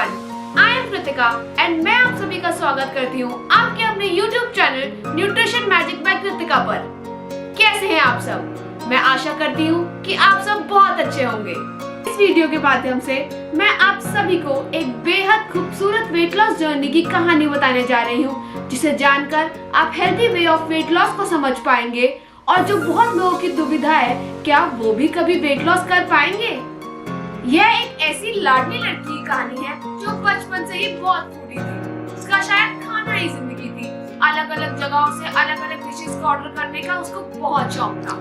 everyone, I am Kritika and मैं आप सभी का स्वागत करती हूँ आपके अपने YouTube channel nutrition magic by Kritika पर। कैसे हैं आप सब? मैं आशा करती हूँ कि आप सब बहुत अच्छे होंगे। इस वीडियो के माध्यम से मैं आप सभी को एक बेहद खूबसूरत वेट लॉस जर्नी की कहानी बताने जा रही हूँ, जिसे जानकर आप healthy way of weight loss को समझ पाएंगे और जो बहुत लोगों की दुविधा है, क्या वो भी कभी वेट लॉस कर पाएंगे। यह एक ऐसी लाडली लड़की की कहानी है जो बचपन से ही बहुत फूडी थी। उसका शायद खाना ही जिंदगी थी। अलग अलग जगहों से अलग अलग डिशेस को ऑर्डर करने का उसको बहुत शौक था।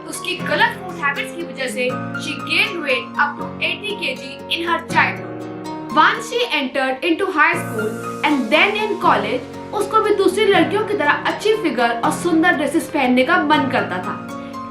उसकी गलत फूड हैबिट्स की वजह से she gained weight up to 80 kg in her childhood. Once she entered into high school and then in college, उसको भी दूसरी लड़कियों की तरह अच्छी फिगर और सुंदर ड्रेसेस पहनने का मन करता था।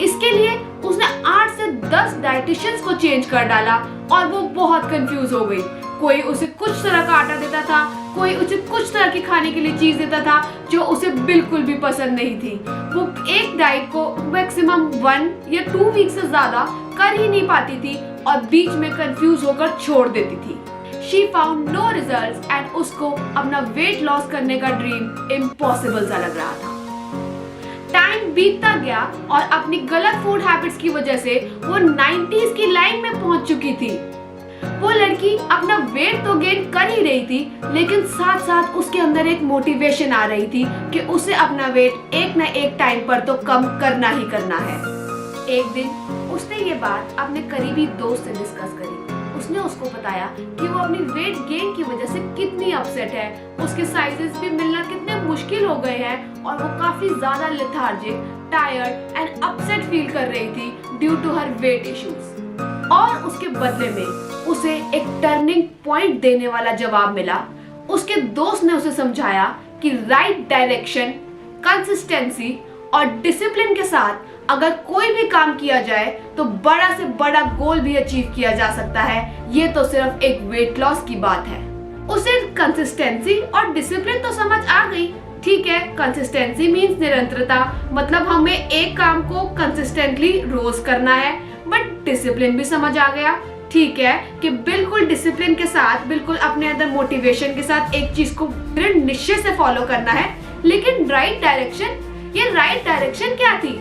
इसके लिए उसने 8 से 10 डाइटिशियंस को चेंज कर डाला और वो बहुत कंफ्यूज हो गई। कोई उसे कुछ तरह का आटा देता था, कोई उसे कुछ तरह की खाने के लिए चीज देता था जो उसे बिल्कुल भी पसंद नहीं थी। वो एक डाइट को मैक्सिमम 1 या 2 वीक से ज्यादा कर ही नहीं पाती थी और बीच में कंफ्यूज होकर छोड़ देती थी। She found no results and उसको अपना वेट लॉस करने का ड्रीम इम्पॉसिबल सा लग रहा था। टाइम बीतता गया और अपनी गलत फूड हैबिट्स की वजह से वो 90s की लाइन में पहुंच चुकी थी। वो लड़की अपना वेट तो गेन कर ही रही थी, लेकिन साथ साथ उसके अंदर एक मोटिवेशन आ रही थी कि उसे अपना वेट एक न एक टाइम पर तो कम करना ही करना है। एक दिन उसने ये बात अपने करीबी दोस्त से डिस्कस करी। उसने उसको बताया कि वो अपनी वेट गेन की वजह से कितनी अपसेट है, उसके साइजेस भी मिलना कितने मुश्किल हो गए हैं और वो काफी ज्यादा lethargic, tired and upset feel कर रही थी due to her weight issues. और उसके बदले में उसे एक टर्निंग पॉइंट देने वाला जवाब मिला। उसके दोस्त ने उसे समझाया कि राइट डायरेक्शन, कंसिस्टेंसी और डिसिप्लिन के साथ अगर कोई भी काम किया जाए तो बड़ा से बड़ा गोल भी अचीव किया जा सकता है। ये तो सिर्फ एक वेट लॉस की बात है। उसे कंसिस्टेंसी और डिसिप्लिन तो समझ आ गई। ठीक है, कंसिस्टेंसी मीन्स निरंतरता, मतलब हमें एक काम को कंसिस्टेंटली रोज करना है। बट डिसिप्लिन भी समझ आ गया। ठीक है कि बिल्कुल डिसिप्लिन के साथ, बिल्कुल अपने अंदर मोटिवेशन के साथ एक चीज को दृढ़ निश्चय से फॉलो करना है। लेकिन राइट डायरेक्शन, ये राइट डायरेक्शन क्या थी?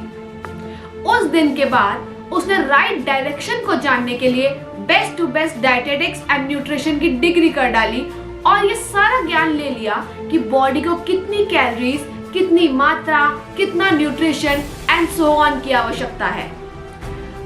उस दिन के बाद उसने राइट डायरेक्शन को जानने के लिए best to best dietetics and nutrition की डिग्री कर डाली और ये सारा ज्ञान ले लिया कि बॉडी को कितनी कैलोरीज, कितनी मात्रा, कितना न्यूट्रिशन एंड सो ऑन की आवश्यकता है।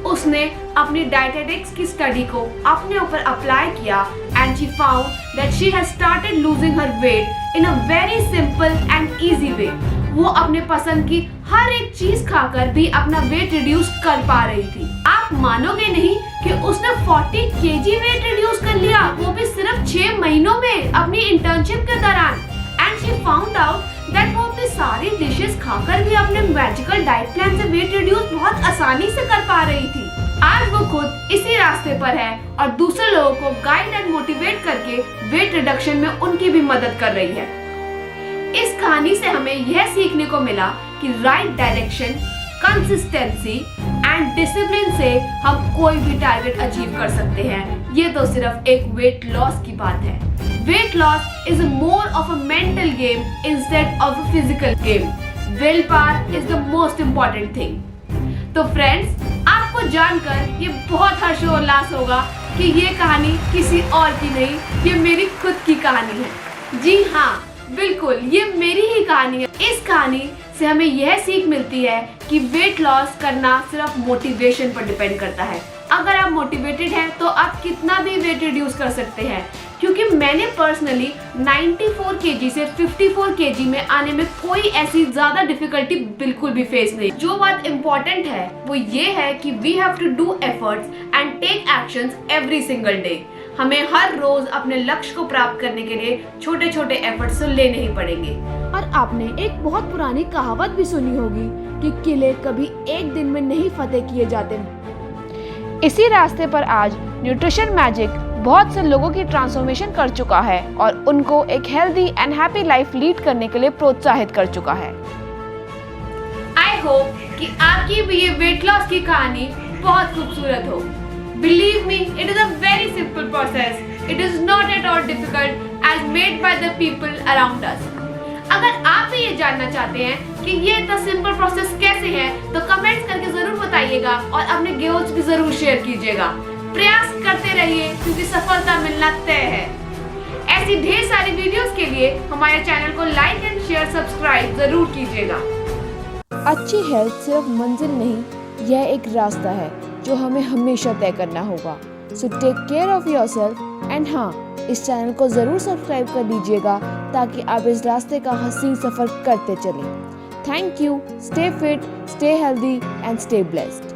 उसने अपनी डाइटेटिक्स की स्टडी को अपने ऊपर अप्लाई किया and she found that she has started losing her weight in a very simple and easy way. वो अपने पसंद की हर एक चीज खाकर भी अपना वेट रिड्यूस कर पा रही थी। आप मानोगे नहीं कि उसने 40 kg वेट रिड्यूस कर लिया, वो भी सिर्फ 6 महीनों में अपनी इंटर्नशिप के दौरान। And she found out that वो अपनी सारी डिशेस खाकर भी अपने मैजिकल डाइट प्लान से वेट रिड्यूस बहुत आसानी से कर पा रही थी। आज वो खुद इसी रास्ते पर है और दूसरे लोगों को गाइड एंड मोटिवेट करके वेट रिडक्शन में उनकी भी मदद कर रही है। इस कहानी से हमें यह सीखने को मिला कि right direction, consistency and discipline से हम कोई भी टारगेट अचीव कर सकते हैं। ये तो सिर्फ एक वेट लॉस की बात है। Weight loss is more of a mental game instead of a physical game. Will power is the most important thing. तो फ्रेंड्स, आपको जानकर ये बहुत हर्षोल्लास होगा कि ये कहानी किसी और की नहीं, ये मेरी खुद की कहानी है। जी हाँ, बिल्कुल, ये मेरी ही कहानी है। इस कहानी से हमें यह सीख मिलती है कि वेट लॉस करना सिर्फ मोटिवेशन पर डिपेंड करता है। अगर आप मोटिवेटेड हैं तो आप कितना भी वेट रिड्यूस कर सकते हैं। क्योंकि मैंने पर्सनली 94 kg से 54 kg में आने में कोई ऐसी ज्यादा डिफिकल्टी बिल्कुल भी फेस नहीं। जो बात इम्पोर्टेंट है वो ये है कि we have to do efforts and take actions every single day. हमें हर रोज अपने लक्ष्य को प्राप्त करने के लिए छोटे छोटे एफर्ट्स तो लेने ही पड़ेंगे। और आपने एक बहुत पुरानी कहावत भी सुनी होगी कि किले कभी एक दिन में नहीं फतेह किए जाते। इसी रास्ते पर आज न्यूट्रिशन मैजिक बहुत से लोगों की ट्रांसफॉर्मेशन कर चुका है और उनको एक healthy and happy life lead करने के लिए प्रोत्साहित कर चुका है। आई होप कि आपकी भी ये वेट लॉस की कहानी बहुत खूबसूरत हो। Believe me, it is a very simple process It is not at all difficult as made by the people around us. अगर आप भी ये जानना चाहते हैं कि ये इतना सिंपल प्रोसेस कैसे है तो कमेंट्स करके जरूर बताइएगा और अपने गोल्स भी जरूर शेयर कीजिएगा। प्रयास करते रहिए क्योंकि सफलता मिलना तय है। ऐसी ढेर सारी वीडियोस के लिए हमारे चैनल को लाइक एंड शेयर सब्सक्राइब जरूर कीजिएगा। अच्छी हेल्थ सिर्फ मंजिल नहीं, यह एक रास्ता है जो हमें हमेशा तय करना होगा। So take care of yourself and हाँ, इस चैनल को ज़रूर सब्सक्राइब कर लीजिएगा ताकि आप इस रास्ते का हसीन सफ़र करते चलें। Thank you, stay fit, stay healthy and stay blessed.